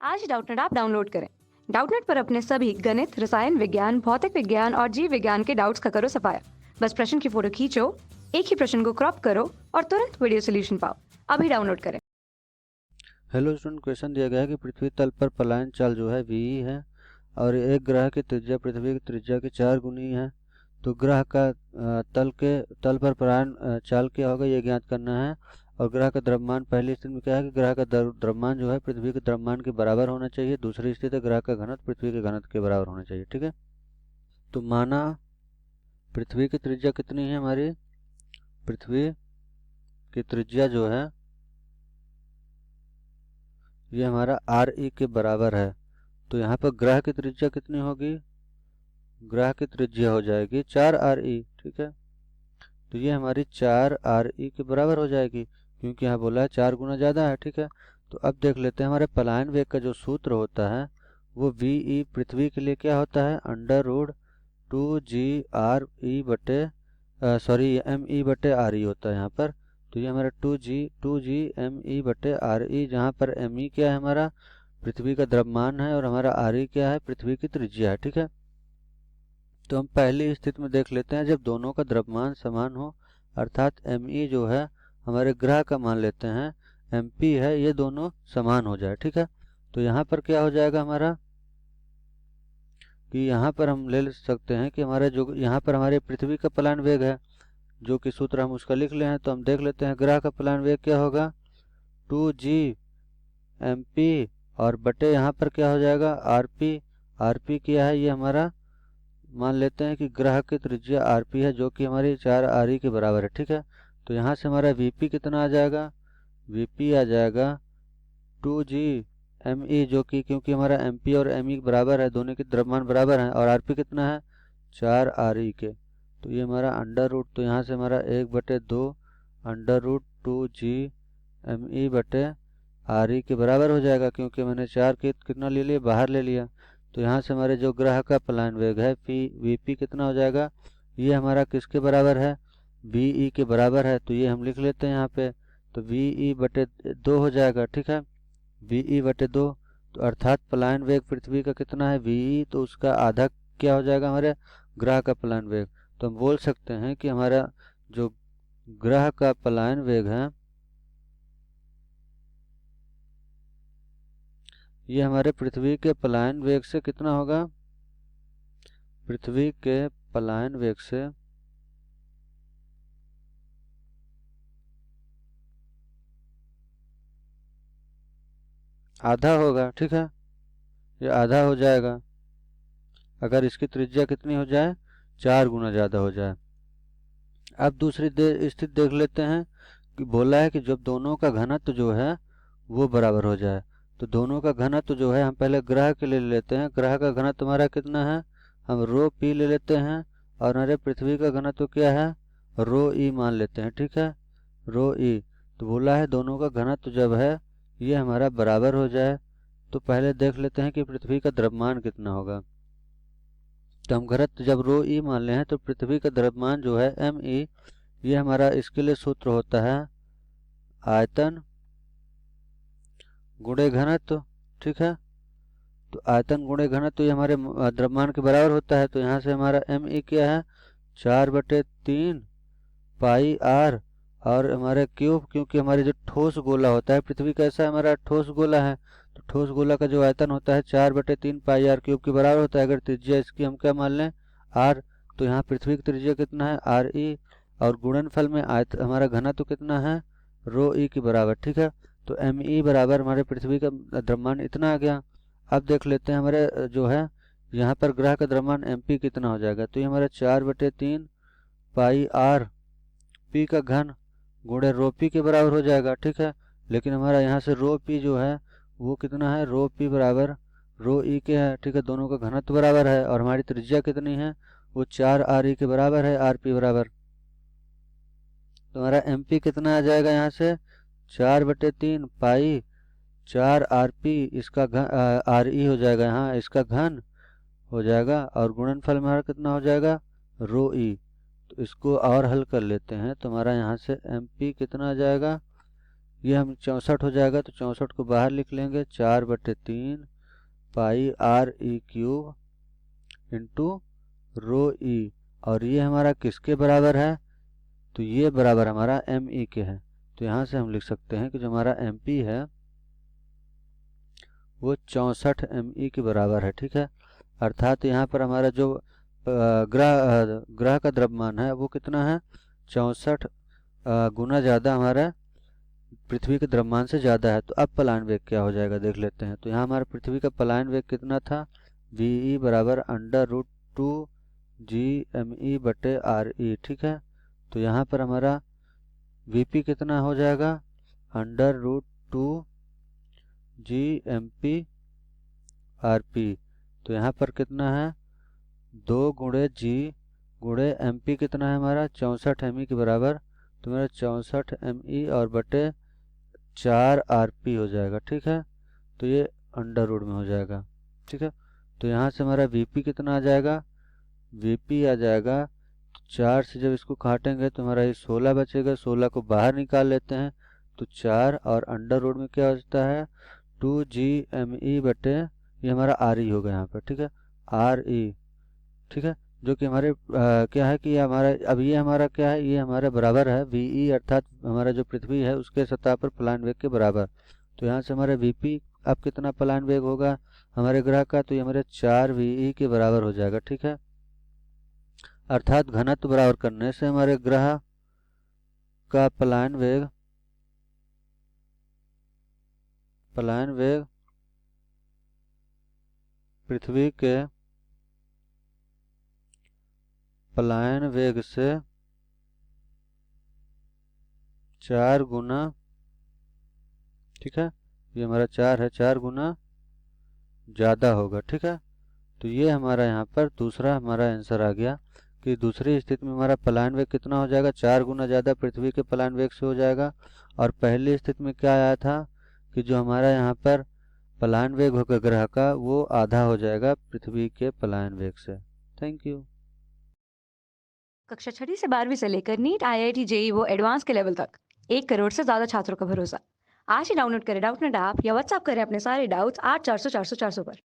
आज Doubtnut app download करें। Doubtnut पर अपने सभी गणित, रसायन विज्ञान, भौतिक विज्ञान और जीव विज्ञान के डाउट्स का करो सफाया। बस प्रश्न की फोटो खींचो, एक ही प्रश्न को क्रॉप करो और तुरंत वीडियो सोल्यूशन पाओ। अभी डाउनलोड करें। हेलो स्टूडेंट, क्वेश्चन दिया गया है कि पृथ्वी तल पर पलायन चाल जो है वी है और एक ग्रह की त्रिज्या पृथ्वी की त्रिज्या के 4 गुनी है। तो ग्रह का तल पर पलायन चाल क्या होगा ये ज्ञात करना है। और ग्रह का द्रव्यमान पहली स्थिति में क्या है कि ग्रह का द्रव्यमान जो है पृथ्वी के द्रव्यमान के बराबर होना चाहिए। दूसरी स्थिति ग्रह का घनत्व पृथ्वी के घनत्व के बराबर होना चाहिए। ठीक है, तो माना पृथ्वी की त्रिज्या कितनी है, हमारी पृथ्वी की त्रिज्या जो है ये हमारा आर ई के बराबर है। तो यहाँ पर ग्रह की त्रिज्या कितनी होगी, ग्रह की त्रिज्या हो जाएगी 4 आर ई। ठीक है, तो ये हमारी 4 आर ई के बराबर हो जाएगी क्योंकि यहाँ बोला है 4 गुना ज़्यादा है। ठीक है, तो अब देख लेते हैं हमारे पलायन वेग का जो सूत्र होता है वो वी ई पृथ्वी के लिए क्या होता है, under root 2g R E बटे एम ई बटे आर ई होता है यहाँ पर। तो ये हमारा 2g एम ई बटे आर ई, जहाँ पर एम ई क्या है हमारा पृथ्वी का द्रव्यमान है और हमारा आर ई क्या है पृथ्वी की त्रिज्या है। ठीक है, तो हम पहली स्थिति में देख लेते हैं जब दोनों का द्रव्यमान समान हो, अर्थात एम ई जो है हमारे ग्रह का मान लेते हैं एम पी है, ये दोनों समान हो जाए। ठीक है, तो यहाँ पर क्या हो जाएगा हमारा कि यहाँ पर हम ले सकते हैं कि हमारा जो यहाँ पर हमारे पृथ्वी का पलायन वेग है जो कि सूत्र हम उसका लिख ले हैं। तो हम देख लेते हैं ग्रह का पलायन वेग क्या होगा 2g एम पी और बटे यहाँ पर क्या हो जाएगा आर पी क्या है, ये हमारा मान लेते हैं कि ग्रह की त्रिज्या आर पी है जो कि हमारी 4 आर ई के बराबर है। ठीक है, तो यहाँ से हमारा वी पी कितना आ जाएगा, वी पी आ जाएगा 2g एम ई, जो कि क्योंकि हमारा एम पी और एम ई बराबर है, दोनों के द्रव्यमान बराबर हैं, और आर पी कितना है 4 आर ई के। तो ये हमारा अंडर रूट, तो यहाँ से हमारा 1/2 under root 2g M E बटे आर ई के बराबर हो जाएगा क्योंकि मैंने 4 के कितना ले लिया, बाहर ले लिया। तो यहाँ से हमारे जो ग्रह का पलायन वेग है वी पी कितना हो जाएगा, ये हमारा किसके बराबर है वी ई के बराबर है। तो ये हम लिख लेते हैं यहाँ पे, तो वी ई बटे 2 हो जाएगा। ठीक है, वी ई बटे 2, तो अर्थात पलायन वेग पृथ्वी का कितना है वी ई, तो उसका आधा क्या हो जाएगा हमारे ग्रह का पलायन वेग। तो हम बोल सकते हैं कि हमारा जो ग्रह का पलायन वेग है ये हमारे पृथ्वी के पलायन वेग से कितना होगा, पृथ्वी के पलायन वेग से आधा होगा। ठीक है, ये आधा हो जाएगा अगर इसकी त्रिज्या कितनी हो जाए 4 गुना ज़्यादा हो जाए। अब दूसरी स्थिति देख लेते हैं कि बोला है कि जब दोनों का घनत्व जो है वो बराबर हो जाए। तो दोनों का घनत्व जो है हम पहले ग्रह के लिए ले लेते हैं, ग्रह का घनत्व हमारा कितना है, हम रो पी ले लेते हैं, और हमारे पृथ्वी का घनत्व क्या है रो ई मान लेते हैं। ठीक है, रो ई, तो बोला है दोनों का घनत्व जब है ये हमारा बराबर हो जाए। तो पहले देख लेते हैं कि पृथ्वी का द्रव्यमान कितना होगा। तो हम घनत्व जब रो ई मान ले हैं तो पृथ्वी का द्रव्यमान जो है एम ई, ये हमारा इसके लिए सूत्र होता है आयतन गुणे घनत्व। ठीक है, तो आयतन गुणे घनत्व ये हमारे द्रव्यमान के बराबर होता है। तो यहाँ से हमारा एम ई क्या है 4/3 पाई आर, और हमारे क्यूब, क्योंकि हमारे जो ठोस गोला होता है पृथ्वी कैसा है हमारा ठोस गोला है, तो ठोस गोला का जो आयतन होता है 4/3 पाई आर क्यूब के बराबर होता है। अगर त्रिज्या इसकी हम क्या मान लें आर, तो यहाँ पृथ्वी की त्रिज्या कितना है आर ई, और गुणनफल में हमारा घनत्व कितना है रो ई के बराबर। ठीक है, तो एम ई बराबर हमारे पृथ्वी का द्रव्यमान इतना आ गया। अब देख लेते हैं हमारे जो है यहाँ पर ग्रह का द्रव्यमान एम पी कितना हो जाएगा। तो ये हमारा 4/3 पाई आर पी का घन गुणे रो पी के बराबर हो जाएगा। ठीक है, लेकिन हमारा यहाँ से रो पी जो है वो कितना है रो पी बराबर रो ई के है। ठीक है, दोनों का घनत्व बराबर है और हमारी त्रिज्या कितनी है वो 4 आर ई के बराबर है आर पी बराबर। तो हमारा एम पी कितना आ जाएगा यहाँ से 4/3 पाई 4 आर पी, इसका आर ई हो जाएगा, यहाँ इसका घन हो जाएगा, और गुणनफल हमारा कितना हो जाएगा रो ई। तो इसको और हल कर लेते हैं तो हमारा यहाँ से एम पी कितना आ जाएगा, ये हम 64 हो जाएगा, तो 64 को बाहर लिख लेंगे, 4/3 pi R E cube into rho E. और ये हमारा किसके बराबर है? तो ये बराबर हमारा एम ई के है। तो यहाँ से हम लिख सकते हैं कि जो हमारा एम पी है वो 64 एम ई के बराबर है। ठीक है, अर्थात यहाँ पर हमारा जो ग्रह का द्रव्यमान है वो कितना है? 64 गुना ज़्यादा हमारा पृथ्वी के द्रव्यमान से ज़्यादा है। तो अब पलायन वेग क्या हो जाएगा देख लेते हैं। तो यहाँ हमारा पृथ्वी का पलायन वेग कितना था? वी ई बराबर √2 जी एम ई बटे आर ई। ठीक है, तो यहाँ पर हमारा वी पी कितना हो जाएगा? √2 G M P R P. तो यहाँ पर कितना है? 2 गुणे जी गुणे एम पी कितना है हमारा? 64 एम ई के बराबर। तो मेरा 64 एम ई और बटे 4 आर पी हो जाएगा। ठीक है, तो ये अंडर रूट में हो जाएगा। ठीक है, तो यहाँ से हमारा वी पी कितना आ जाएगा? वी पी आ जाएगा 4 से जब इसको काटेंगे तो हमारा ये 16 बचेगा। 16 को बाहर निकाल लेते हैं तो 4 और अंडर रूट में क्या होता है? 2 जी एम ई बटे ये हमारा आर ई होगा यहाँ पर। ठीक है, आर ई। ठीक है, जो कि हमारे क्या है कि ये हमारा अब ये हमारा क्या है? ये हमारा बराबर है वी ई, अर्थात हमारा जो पृथ्वी है उसके सतह पर पलायन वेग के बराबर। तो यहाँ से हमारा वी पी अब कितना पलायन वेग होगा हमारे ग्रह का? तो ये हमारे 4 वी ई के बराबर हो जाएगा। ठीक है, अर्थात घनत्व बराबर करने से हमारे ग्रह का पलायन वेग पृथ्वी के पलायन वेग से 4 गुना, ठीक है, ये हमारा 4 है, 4 गुना ज़्यादा होगा। ठीक है, तो ये हमारा यहाँ पर दूसरा हमारा आंसर आ गया कि दूसरी स्थिति में हमारा पलायन वेग कितना हो जाएगा? 4 गुना ज़्यादा पृथ्वी के पलायन वेग से हो जाएगा। और पहली स्थिति में क्या आया था कि जो हमारा यहाँ पर पलायन वेग होगा ग्रह का वो आधा हो जाएगा पृथ्वी के पलायन वेग से। Thank you. कक्षा 6वीं से 12वीं से लेकर नीट, आईआईटी, जेई वो एडवांस के लेवल तक 1 करोड़ से ज़्यादा छात्रों का भरोसा। आज ही डाउनलोड करें डाउटनेट ऐप या व्हाट्सएप करें अपने सारे डाउट्स 8400 400 400 पर।